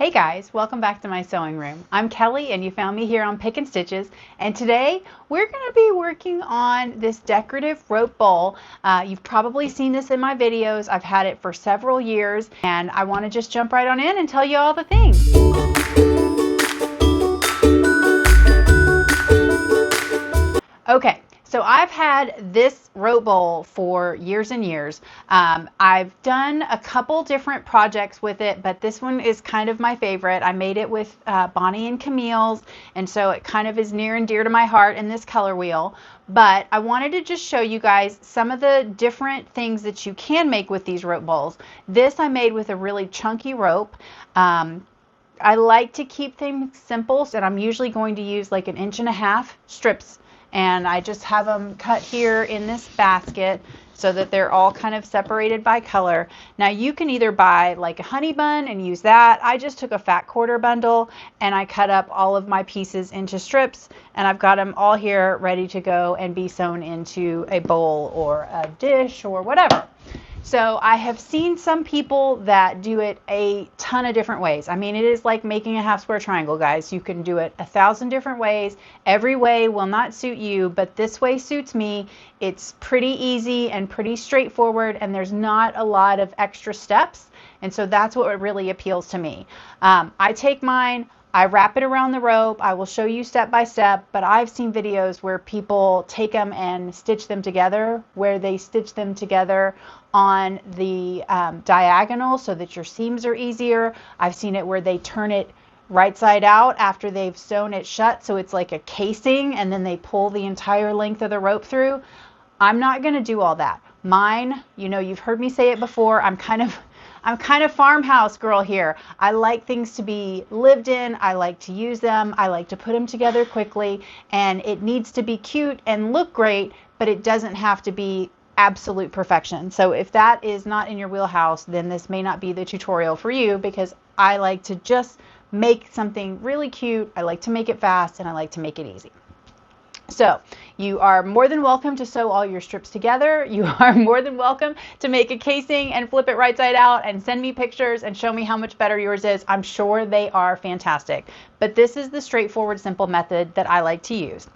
Hey guys, welcome back to my sewing room. I'm Kelly and you found me here on Pick and Stitches, and today we're going to be working on this decorative rope bowl. You've probably seen this in my videos. I've had it for several years and I want to just jump right on in and tell you all the things. Okay. So I've had this rope bowl for years and years. I've done a couple different projects with it, but this one is kind of my favorite. I made it with Bonnie and Camille's, and so it kind of is near and dear to my heart in this color wheel. But I wanted to just show you guys some of the different things that you can make with these rope bowls. This I made with a really chunky rope. I like to keep things simple, and I'm usually going to use like 1.5 inch strips. And I just have them cut here in this basket so that they're all kind of separated by color. Now you can either buy like a honey bun and use that. I just took a fat quarter bundle and I cut up all of my pieces into strips, and I've got them all here ready to go and be sewn into a bowl or a dish or whatever. So I have seen some people that do it a ton of different ways. I mean, it is like making a half square triangle, guys. You can do it 1,000 different ways. Every way will not suit you, but this way suits me. It's pretty easy and pretty straightforward, and there's not a lot of extra steps. And so that's what really appeals to me. I take mine, I wrap it around the rope. I will show you step by step, but I've seen videos where people take them and stitch them together, where they stitch them together on the diagonal so that your seams are easier. I've seen it where they turn it right side out after they've sewn it shut, so it's like a casing, and then they pull the entire length of the rope through. I'm not going to do all that. Mine, you know, you've heard me say it before, I'm kind of farmhouse girl here. I like things to be lived in. I like to use them. I like to put them together quickly, and it needs to be cute and look great, but it doesn't have to be absolute perfection. So if that is not in your wheelhouse, then this may not be the tutorial for you, because I like to just make something really cute. I like to make it fast, and I like to make it easy. So you are more than welcome to sew all your strips together. You are more than welcome to make a casing and flip it right side out and send me pictures and show me how much better yours is. I'm sure they are fantastic. But this is the straightforward, simple method that I like to use.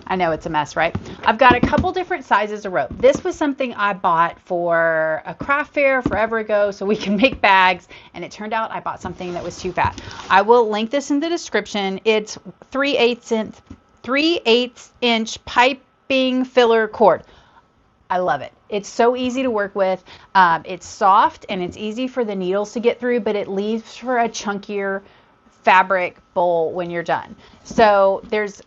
I know it's a mess, right? I've got a couple different sizes of rope. This was something I bought for a craft fair forever ago so we can make bags, and it turned out I bought something that was too fat. I will link this in the description. It's 3/8 inch piping filler cord. I love it. It's so easy to work with. It's soft and it's easy for the needles to get through, but it leaves for a chunkier fabric bowl when you're done. So there's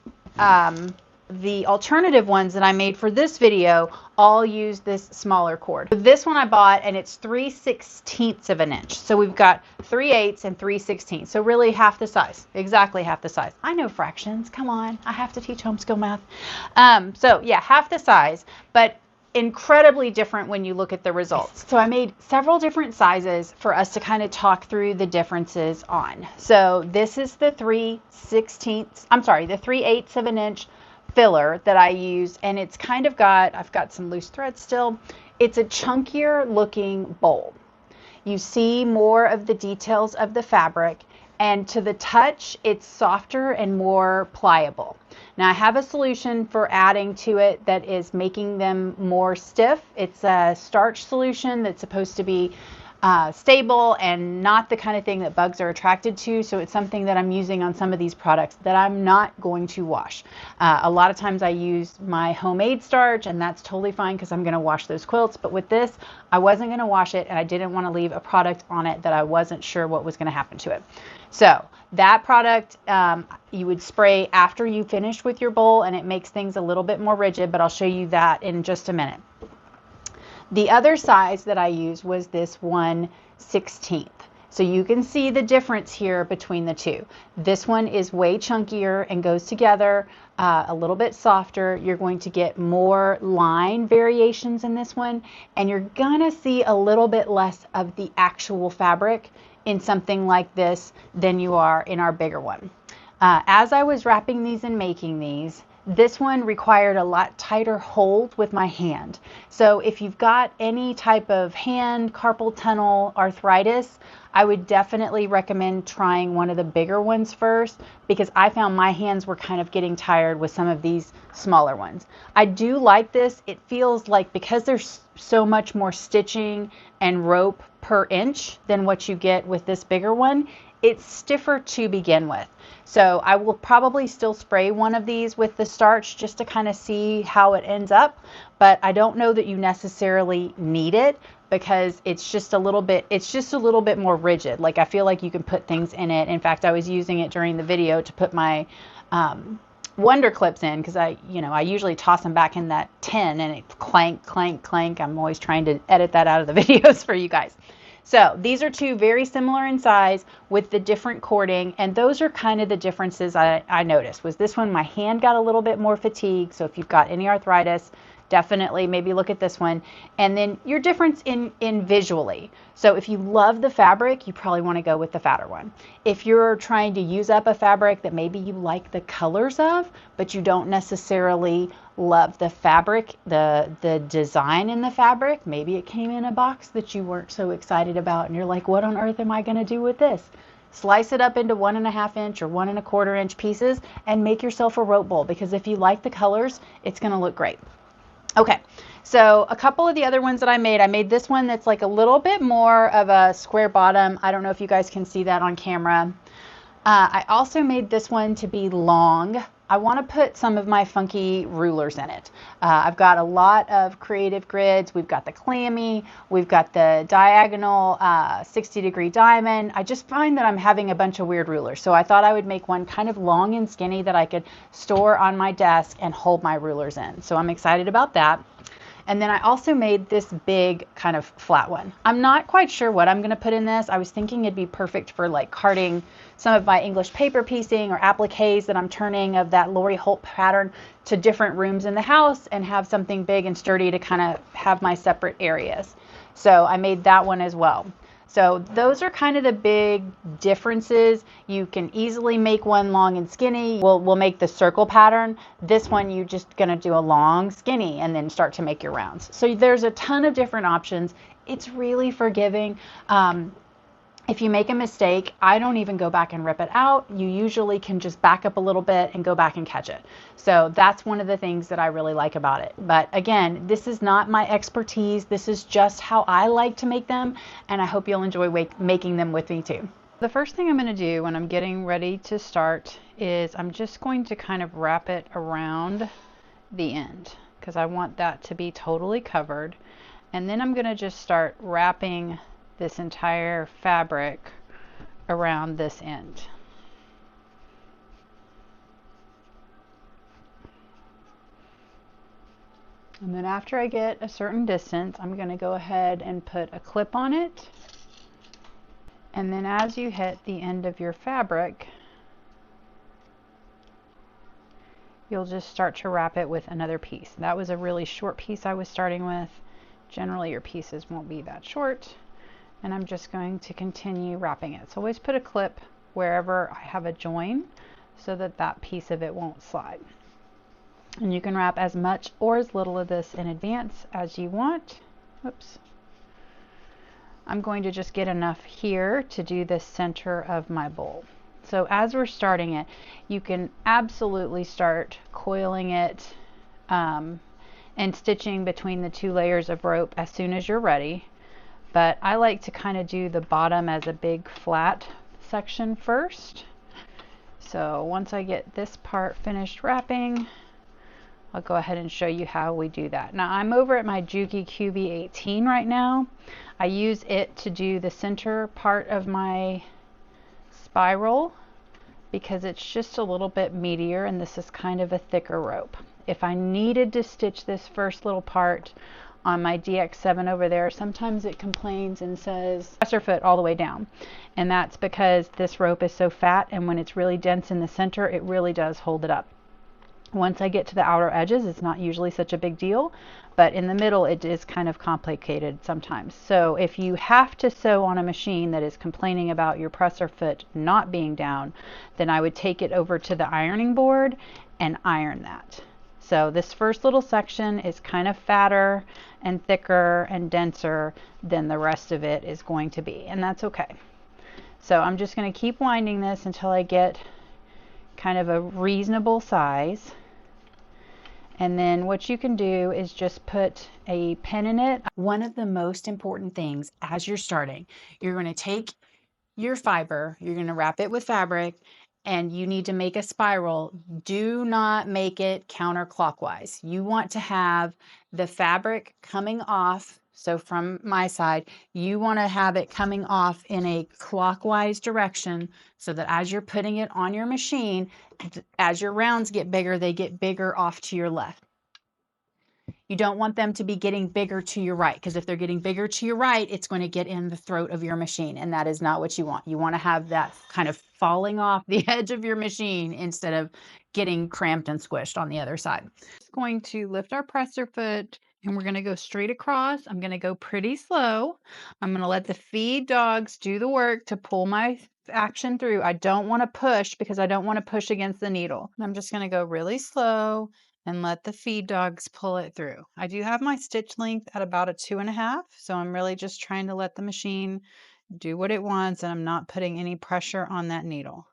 the alternative ones that I made for this video all use this smaller cord. This one I bought, and it's 3/16 of an inch. So we've got 3/8 and 3/16. So really half the size, exactly half the size. I know fractions, come on, I have to teach homeschool math. So yeah, half the size, but incredibly different when you look at the results. So I made several different sizes for us to kind of talk through the differences on. So this is the 3/8 of an inch filler that I use, and it's kind of I've got some loose threads still. It's a chunkier looking bowl. You see more of the details of the fabric, and to the touch it's softer and more pliable. Now I have a solution for adding to it that is making them more stiff. It's a starch solution that's supposed to be stable and not the kind of thing that bugs are attracted to. So it's something that I'm using on some of these products that I'm not going to wash. A lot of times I use my homemade starch, and that's totally fine because I'm going to wash those quilts. But with this, I wasn't going to wash it, and I didn't want to leave a product on it that I wasn't sure what was going to happen to it. So that product you would spray after you finish with your bowl, and it makes things a little bit more rigid, but I'll show you that in just a minute. The other size that I used was this 1/16. So you can see the difference here between the two. This one is way chunkier and goes together a little bit softer. You're going to get more line variations in this one, and you're gonna see a little bit less of the actual fabric in something like this than you are in our bigger one. As I was wrapping these and making these, this one required a lot tighter hold with my hand. So if you've got any type of hand carpal tunnel arthritis, I would definitely recommend trying one of the bigger ones first, because I found my hands were kind of getting tired with some of these smaller ones. I do like this. It feels like, because there's so much more stitching and rope per inch than what you get with this bigger one, it's stiffer to begin with. So I will probably still spray one of these with the starch just to kind of see how it ends up, but I don't know that you necessarily need it, because it's just a little bit more rigid. Like, I feel like you can put things in it. In fact, I was using it during the video to put my Wonder clips in, because I usually toss them back in that tin and it clank, clank, clank. I'm always trying to edit that out of the videos for you guys. So these are two very similar in size with the different cording, and those are kind of the differences I noticed. Was this one, my hand got a little bit more fatigued, so if you've got any arthritis, definitely maybe look at this one. And then your difference in visually. So if you love the fabric, you probably want to go with the fatter one. If you're trying to use up a fabric that maybe you like the colors of, but you don't necessarily love the fabric, the design in the fabric, maybe it came in a box that you weren't so excited about and you're like, what on earth am I going to do with this? Slice it up into 1.5 inch or 1.25 inch pieces and make yourself a rope bowl, because if you like the colors, it's going to look great. Okay, so a couple of the other ones that I made this one that's like a little bit more of a square bottom. I don't know if you guys can see that on camera. I also made this one to be long. I want to put some of my funky rulers in it. I've got a lot of creative grids. We've got the clammy, we've got the diagonal 60-degree diamond. I just find that I'm having a bunch of weird rulers. So I thought I would make one kind of long and skinny that I could store on my desk and hold my rulers in. So I'm excited about that. And then I also made this big kind of flat one. I'm not quite sure what I'm going to put in this. I was thinking it'd be perfect for like carting some of my English paper piecing or appliques that I'm turning of that Lori Holt pattern to different rooms in the house, and have something big and sturdy to kind of have my separate areas. So I made that one as well. So those are kind of the big differences. You can easily make one long and skinny. We'll make the circle pattern. This one, you're just going to do a long skinny and then start to make your rounds. So there's a ton of different options. It's really forgiving. If you make a mistake, I don't even go back and rip it out. You usually can just back up a little bit and go back and catch it. So that's one of the things that I really like about it. But again, this is not my expertise. This is just how I like to make them, and I hope you'll enjoy making them with me too. The first thing I'm going to do when I'm getting ready to start is I'm just going to kind of wrap it around the end, because I want that to be totally covered. And then I'm going to just start wrapping this entire fabric around this end. And then after I get a certain distance, I'm going to go ahead and put a clip on it. And then as you hit the end of your fabric, you'll just start to wrap it with another piece. That was a really short piece I was starting with. Generally your pieces won't be that short. And I'm just going to continue wrapping it. So always put a clip wherever I have a join so that that piece of it won't slide. And you can wrap as much or as little of this in advance as you want. Oops. I'm going to just get enough here to do the center of my bowl. So as we're starting it, you can absolutely start coiling it and stitching between the two layers of rope as soon as you're ready. But I like to kind of do the bottom as a big flat section first. So once I get this part finished wrapping, I'll go ahead and show you how we do that. Now I'm over at my Juki QB18 right now. I use it to do the center part of my spiral because it's just a little bit meatier, and this is kind of a thicker rope. If I needed to stitch this first little part on my DX7 over there, sometimes it complains and says presser foot all the way down, and that's because this rope is so fat, and when it's really dense in the center, it really does hold it up. Once I get to the outer edges, it's not usually such a big deal, but in the middle it is kind of complicated sometimes. So if you have to sew on a machine that is complaining about your presser foot not being down, then I would take it over to the ironing board and iron that. So this first little section is kind of fatter and thicker and denser than the rest of it is going to be, and that's okay. So I'm just going to keep winding this until I get kind of a reasonable size. And then what you can do is just put a pin in it. One of the most important things as you're starting, you're going to take your fiber, you're going to wrap it with fabric, and you need to make a spiral. Do not make it counterclockwise. You want to have the fabric coming off. So from my side, you want to have it coming off in a clockwise direction so that as you're putting it on your machine, as your rounds get bigger, they get bigger off to your left. You don't want them to be getting bigger to your right, because if they're getting bigger to your right, it's going to get in the throat of your machine, and that is not what you want. You want to have that kind of falling off the edge of your machine instead of getting cramped and squished on the other side. Just going to lift our presser foot, and we're going to go straight across. I'm going to go pretty slow. I'm going to let the feed dogs do the work to pull my action through. I don't want to push because I don't want to push against the needle. I'm just going to go really slow and let the feed dogs pull it through. I do have my stitch length at about a 2.5, so I'm really just trying to let the machine do what it wants, and I'm not putting any pressure on that needle.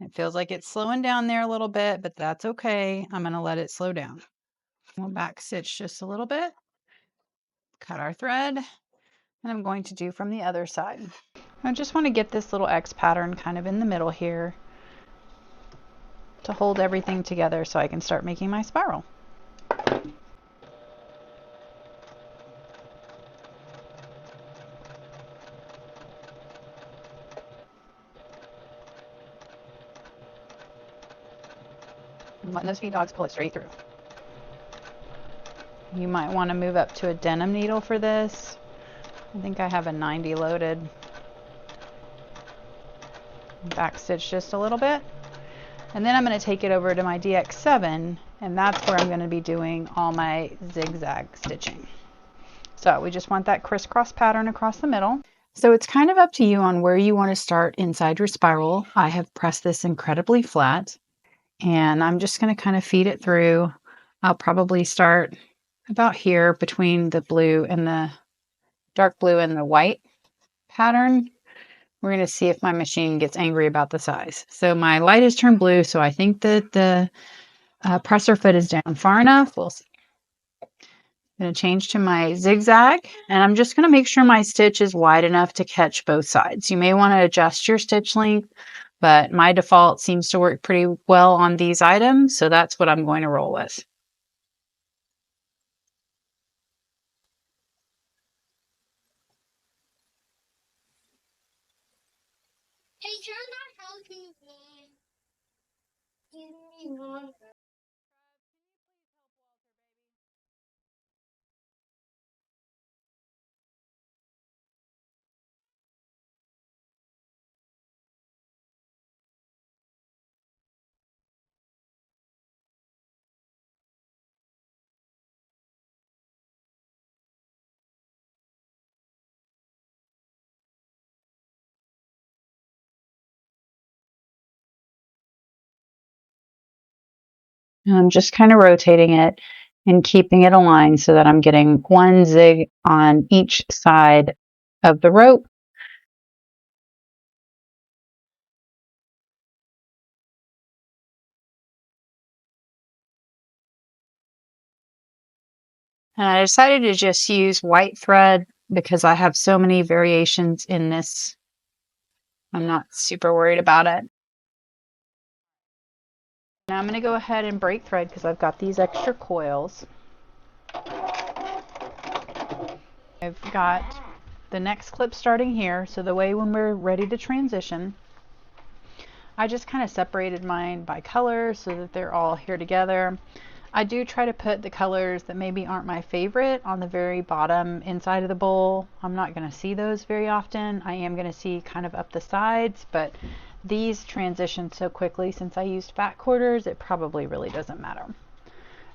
It feels like it's slowing down there a little bit, but that's okay. I'm going to let it slow down. We'll back stitch just a little bit, cut our thread, and I'm going to do from the other side. I just want to get this little X pattern kind of in the middle here to hold everything together so I can start making my spiral. And letting those feed dogs pull it straight through. You might want to move up to a denim needle for this. I think I have a 90 loaded. Back stitch just a little bit. And then I'm going to take it over to my DX7, and that's where I'm going to be doing all my zigzag stitching. So we just want that crisscross pattern across the middle. So it's kind of up to you on where you want to start inside your spiral. I have pressed this incredibly flat, and I'm just going to kind of feed it through. I'll probably start about here between the blue and the dark blue and the white pattern. We're going to see if my machine gets angry about the size. So my light has turned blue, so I think that the presser foot is down far enough. We'll see. I'm going to change to my zigzag, and I'm just going to make sure my stitch is wide enough to catch both sides. You may want to adjust your stitch length, but my default seems to work pretty well on these items, so that's what I'm going to roll with. Hey, you're not helping me. Give me one. And I'm just kind of rotating it and keeping it aligned so that I'm getting one zig on each side of the rope. And I decided to just use white thread because I have so many variations in this. I'm not super worried about it. Now I'm going to go ahead and break thread because I've got these extra coils. I've got the next clip starting here, so the way when we're ready to transition, I just kind of separated mine by color so that they're all here together. I do try to put the colors that maybe aren't my favorite on the very bottom inside of the bowl. I'm not going to see those very often. I am going to see kind of up the sides, but these transition so quickly since I used fat quarters, it probably really doesn't matter.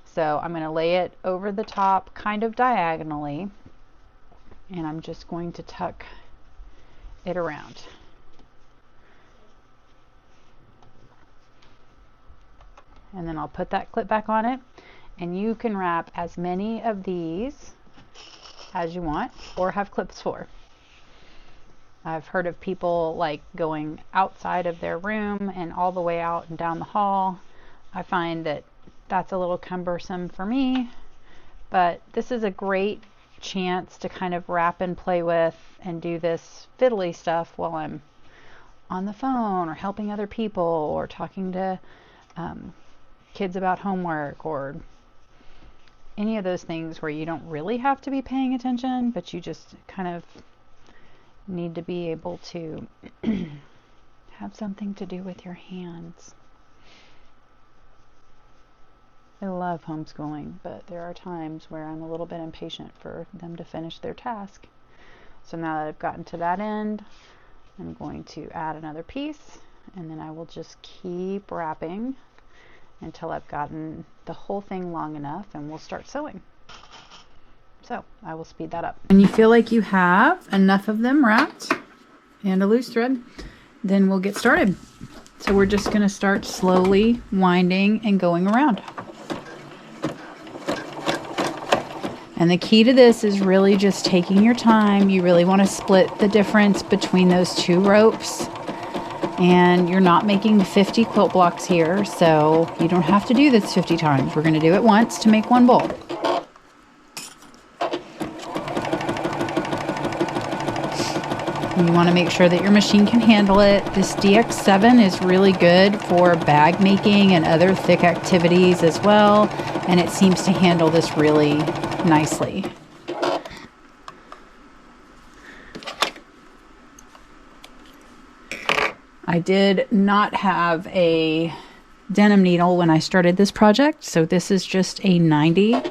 So I'm going to lay it over the top kind of diagonally, and I'm just going to tuck it around. And then I'll put that clip back on it, and you can wrap as many of these as you want or have clips for. I've heard of people like going outside of their room and all the way out and down the hall. I find that that's a little cumbersome for me, but this is a great chance to kind of wrap and play with and do this fiddly stuff while I'm on the phone or helping other people or talking to kids about homework or any of those things where you don't really have to be paying attention, but you just kind of need to be able to have something to do with your hands. I love homeschooling, but there are times where I'm a little bit impatient for them to finish their task. So now that I've gotten to that end, I'm going to add another piece, and then I will just keep wrapping until I've gotten the whole thing long enough, and we'll start sewing. So I will speed that up. When you feel like you have enough of them wrapped and a loose thread, then we'll get started. So we're just going to start slowly winding and going around. And the key to this is really just taking your time. You really want to split the difference between those two ropes. And you're not making 50 quilt blocks here, so you don't have to do this 50 times. We're going to do it once to make one bowl. And you want to make sure that your machine can handle it. This DX7 is really good for bag making and other thick activities as well. And it seems to handle this really nicely. I did not have a denim needle when I started this project, so this is just a 90.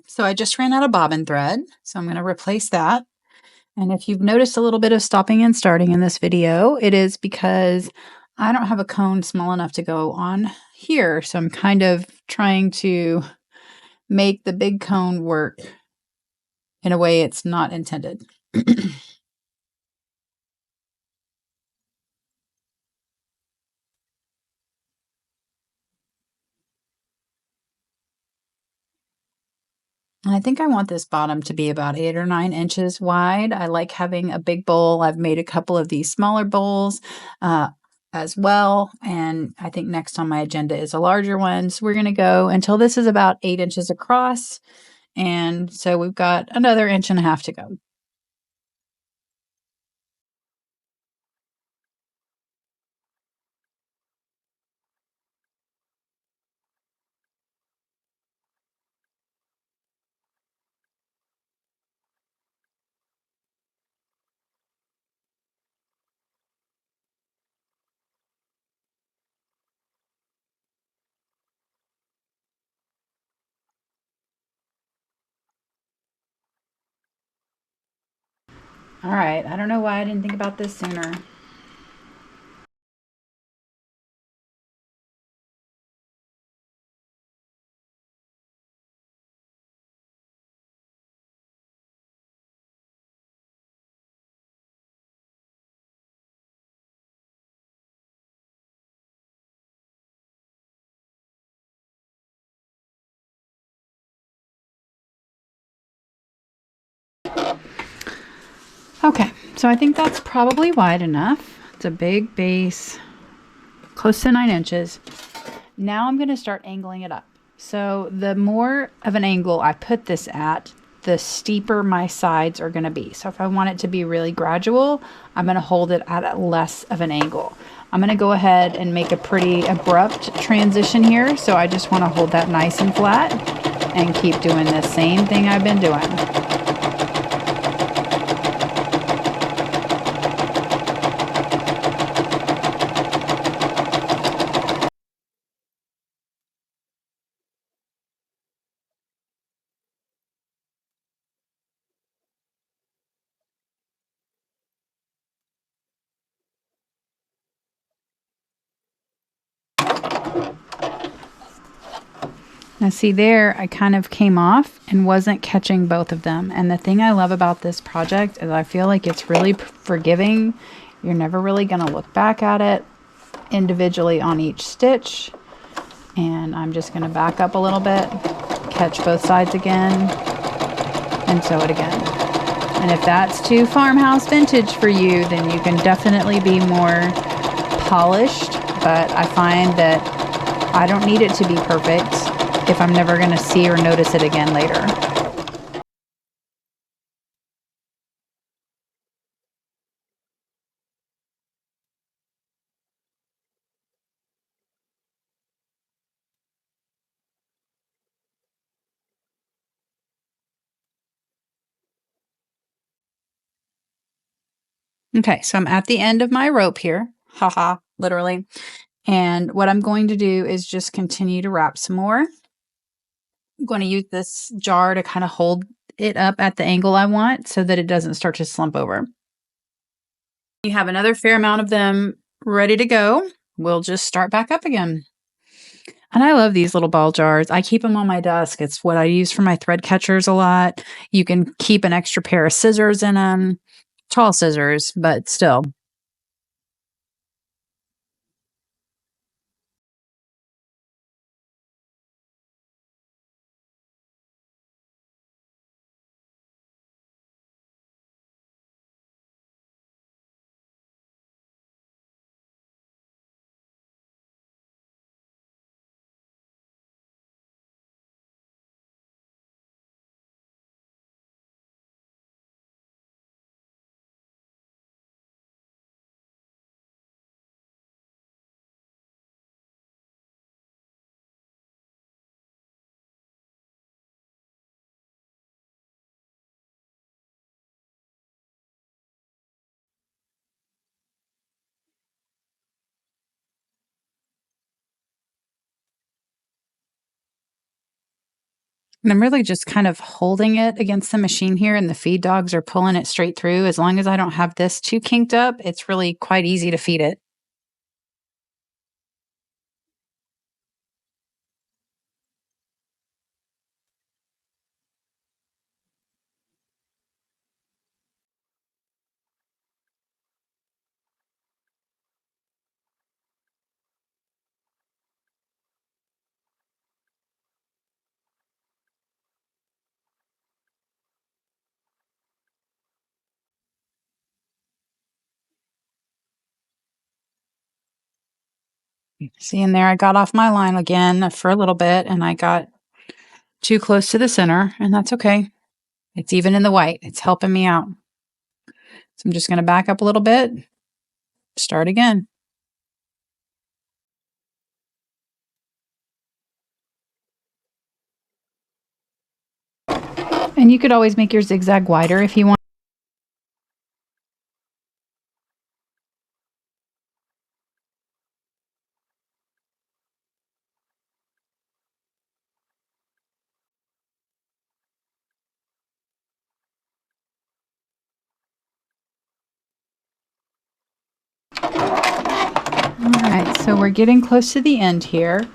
So I just ran out of bobbin thread, so I'm going to replace that. And if you've noticed a little bit of stopping and starting in this video, it is because I don't have a cone small enough to go on here. So I'm kind of trying to make the big cone work in a way it's not intended. And I think I want this bottom to be about 8 or 9 inches wide. I like having a big bowl. I've made a couple of these smaller bowls as well. And I think next on my agenda is a larger one. So we're going to go until this is about 8 inches across. And so we've got another 1.5 inches to go. All right, I don't know why I didn't think about this sooner. Okay, so I think that's probably wide enough. It's a big base, close to 9 inches. Now I'm going to start angling it up. So the more of an angle I put this at, the steeper my sides are going to be. So if I want it to be really gradual, I'm going to hold it at a less of an angle. I'm going to go ahead and make a pretty abrupt transition here. So I just want to hold that nice and flat and keep doing the same thing I've been doing. Now see there, I kind of came off and wasn't catching both of them. And the thing I love about this project is I feel like it's really forgiving. You're never really going to look back at it individually on each stitch. And I'm just going to back up a little bit, catch both sides again, and sew it again. And if that's too farmhouse vintage for you, then you can definitely be more polished. But I find that I don't need it to be perfect if I'm never going to see or notice it again later. Okay, so I'm at the end of my rope here. Haha, literally. And what I'm going to do is just continue to wrap some more. I'm going to use this jar to kind of hold it up at the angle I want so that it doesn't start to slump over. You have another fair amount of them ready to go. We'll just start back up again. And I love these little ball jars. I keep them on my desk. It's what I use for my thread catchers a lot. You can keep an extra pair of scissors in them. Tall scissors, but still. And I'm really just kind of holding it against the machine here, and the feed dogs are pulling it straight through. As long as I don't have this too kinked up, it's really quite easy to feed it. See in there, I got off my line again for a little bit, and I got too close to the center, and that's okay. It's even in the white. It's helping me out. So I'm just going to back up a little bit, start again. And you could always make your zigzag wider if you want. Alright, so we're getting close to the end here,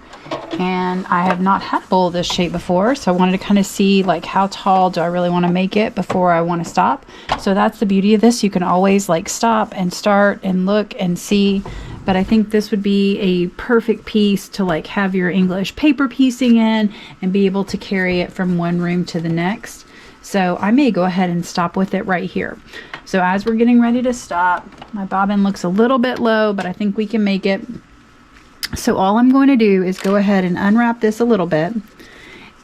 and I have not had a bowl this shape before, so I wanted to kind of see like how tall do I really want to make it before I want to stop. So that's the beauty of this. You can always like stop and start and look and see, but I think this would be a perfect piece to like have your English paper piecing in and be able to carry it from one room to the next. So I may go ahead and stop with it right here. So as we're getting ready to stop, my bobbin looks a little bit low, but I think we can make it. So all I'm going to do is go ahead and unwrap this a little bit,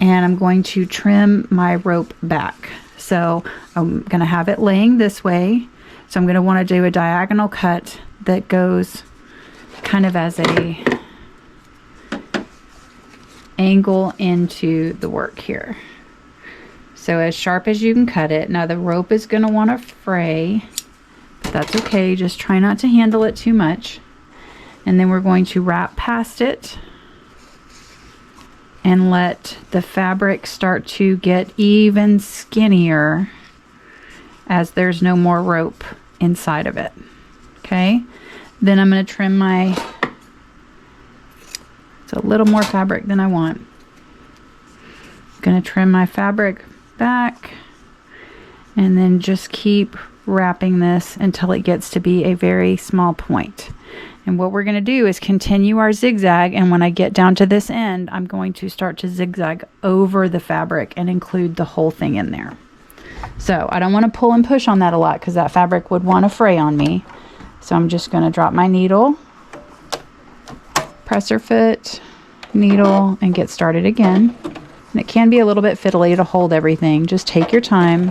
and I'm going to trim my rope back. So I'm going to have it laying this way. So I'm going to want to do a diagonal cut that goes kind of as a angle into the work here. So as sharp as you can cut it. Now the rope is going to want to fray, but that's okay. Just try not to handle it too much. And then we're going to wrap past it and let the fabric start to get even skinnier as there's no more rope inside of it. Okay, then I'm going to trim it's a little more fabric than I want. I'm going to trim my fabric back and then just keep wrapping this until it gets to be a very small point. And what we're going to do is continue our zigzag, and when I get down to this end, I'm going to start to zigzag over the fabric and include the whole thing in there. So I don't want to pull and push on that a lot because that fabric would want to fray on me. So I'm just going to drop my needle, presser foot, needle, and get started again. And it can be a little bit fiddly to hold everything. Just take your time.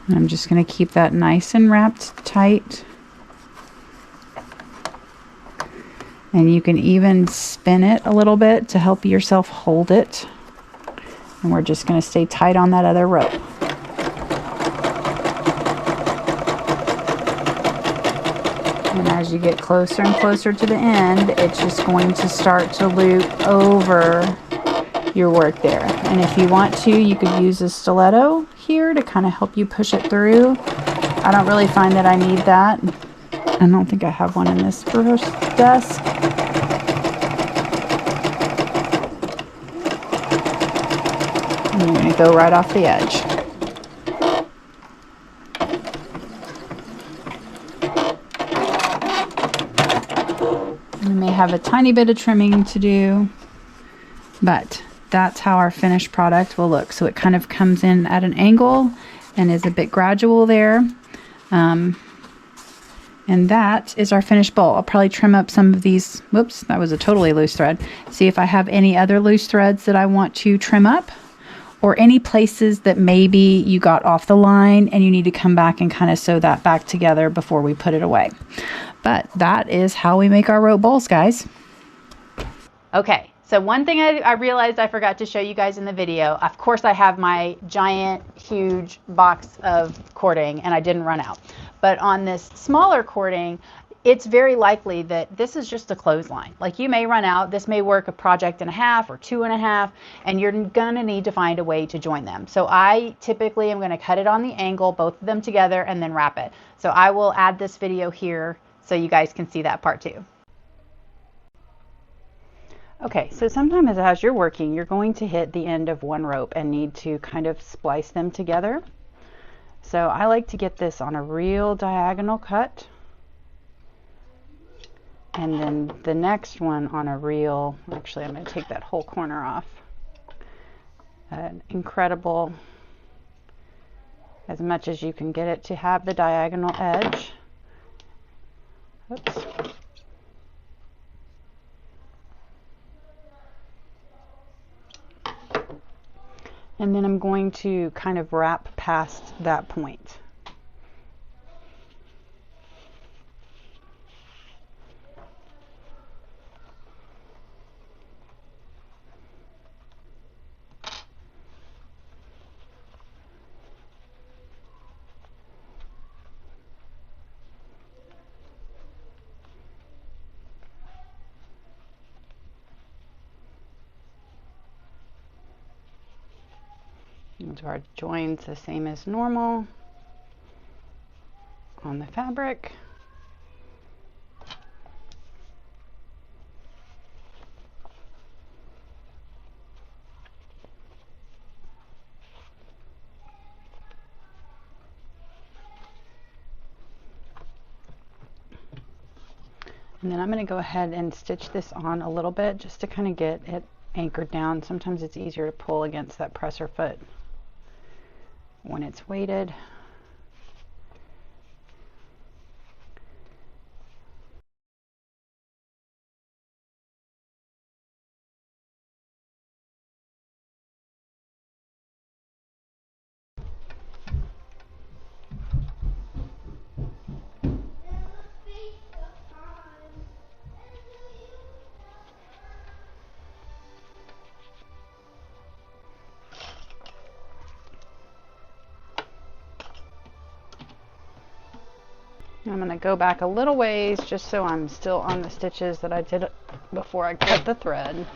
I'm just going to keep that nice and wrapped tight. And you can even spin it a little bit to help yourself hold it. And we're just going to stay tight on that other rope. And as you get closer and closer to the end, it's just going to start to loop over your work there. And if you want to, you could use a stiletto here to kind of help you push it through. I don't really find that I need that. I don't think I have one in this first desk. And you're going to go right off the edge. We may have a tiny bit of trimming to do, but that's how our finished product will look. So it kind of comes in at an angle and is a bit gradual there. And that is our finished bowl. I'll probably trim up some of these. Whoops, that was a totally loose thread. See if I have any other loose threads that I want to trim up, or any places that maybe you got off the line and you need to come back and kind of sew that back together before we put it away. But that is how we make our rope bowls, guys. Okay. So one thing I realized I forgot to show you guys in the video, of course I have my giant, huge box of cording and I didn't run out. But on this smaller cording, it's very likely that this is just a clothesline. Like you may run out, this may work a project and a half or 2.5, and you're gonna need to find a way to join them. So I typically am gonna cut it on the angle, both of them together, and then wrap it. So I will add this video here so you guys can see that part too. Okay, so sometimes as you're working, you're going to hit the end of one rope and need to kind of splice them together. So I like to get this on a real diagonal cut. And then the next one on a real, actually I'm going to take that whole corner off. An incredible, as much as you can get it to have the diagonal edge. Oops. And then I'm going to kind of wrap past that point. Do our joins the same as normal on the fabric. And then I'm going to go ahead and stitch this on a little bit just to kind of get it anchored down. Sometimes it's easier to pull against that presser foot when it's weighted. I'm going to go back a little ways just so I'm still on the stitches that I did before I cut the thread.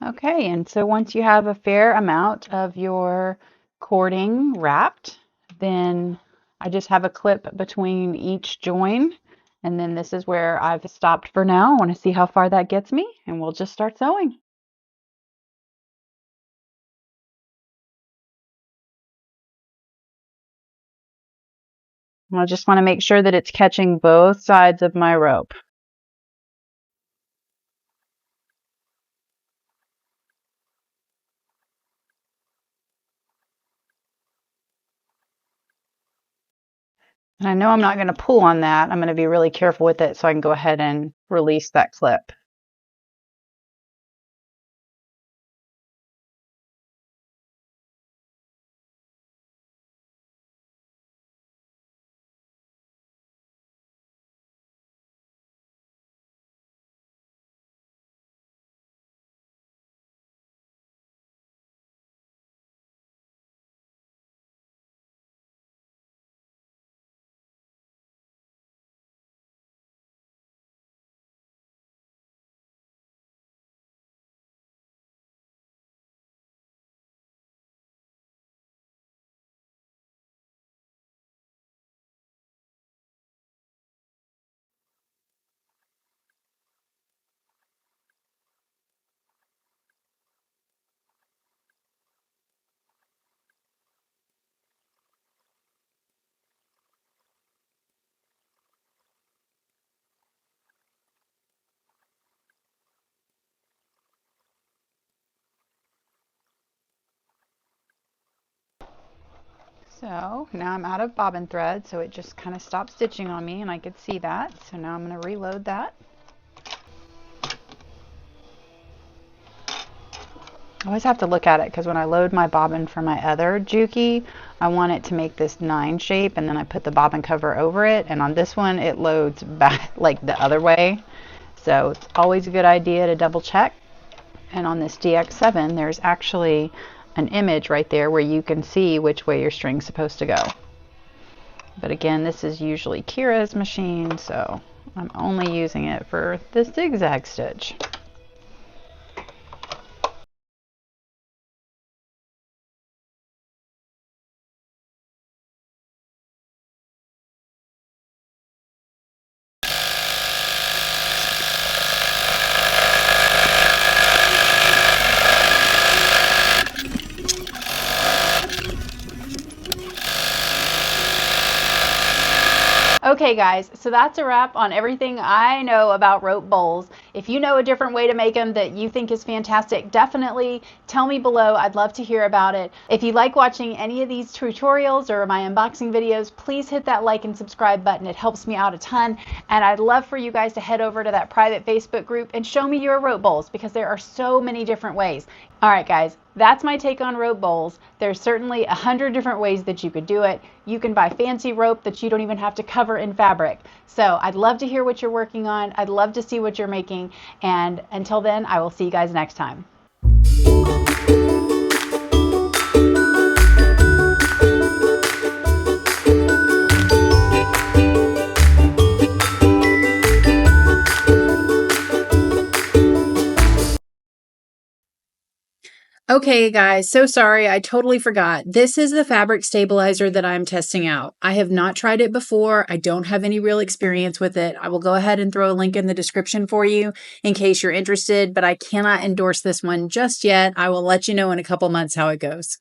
Okay, and so once you have a fair amount of your cording wrapped, then I just have a clip between each join, and then this is where I've stopped for now. I want to see how far that gets me, and we'll just start sewing. I just want to make sure that it's catching both sides of my rope. And I know I'm not going to pull on that. I'm going to be really careful with it so I can go ahead and release that clip. So now I'm out of bobbin thread, so it just kind of stopped stitching on me and I could see that. So now I'm going to reload that. I always have to look at it because when I load my bobbin for my other Juki, I want it to make this 9 shape, and then I put the bobbin cover over it, and on this one it loads back like the other way. So it's always a good idea to double check. And on this DX7 there's actually an image right there where you can see which way your string's supposed to go. But again, this is usually Kira's machine, so I'm only using it for the zigzag stitch. Okay guys, so that's a wrap on everything I know about rope bowls. If you know a different way to make them that you think is fantastic, definitely tell me below. I'd love to hear about it. If you like watching any of these tutorials or my unboxing videos, please hit that like and subscribe button. It helps me out a ton. And I'd love for you guys to head over to that private Facebook group and show me your rope bowls because there are so many different ways. All right guys, that's my take on rope bowls. There's certainly 100 different ways that you could do it. You can buy fancy rope that you don't even have to cover in fabric. So I'd love to hear what you're working on. I'd love to see what you're making. And until then, I will see you guys next time. Okay, guys, so sorry. I totally forgot. This is the fabric stabilizer that I'm testing out. I have not tried it before. I don't have any real experience with it. I will go ahead and throw a link in the description for you in case you're interested, but I cannot endorse this one just yet. I will let you know in a couple months how it goes.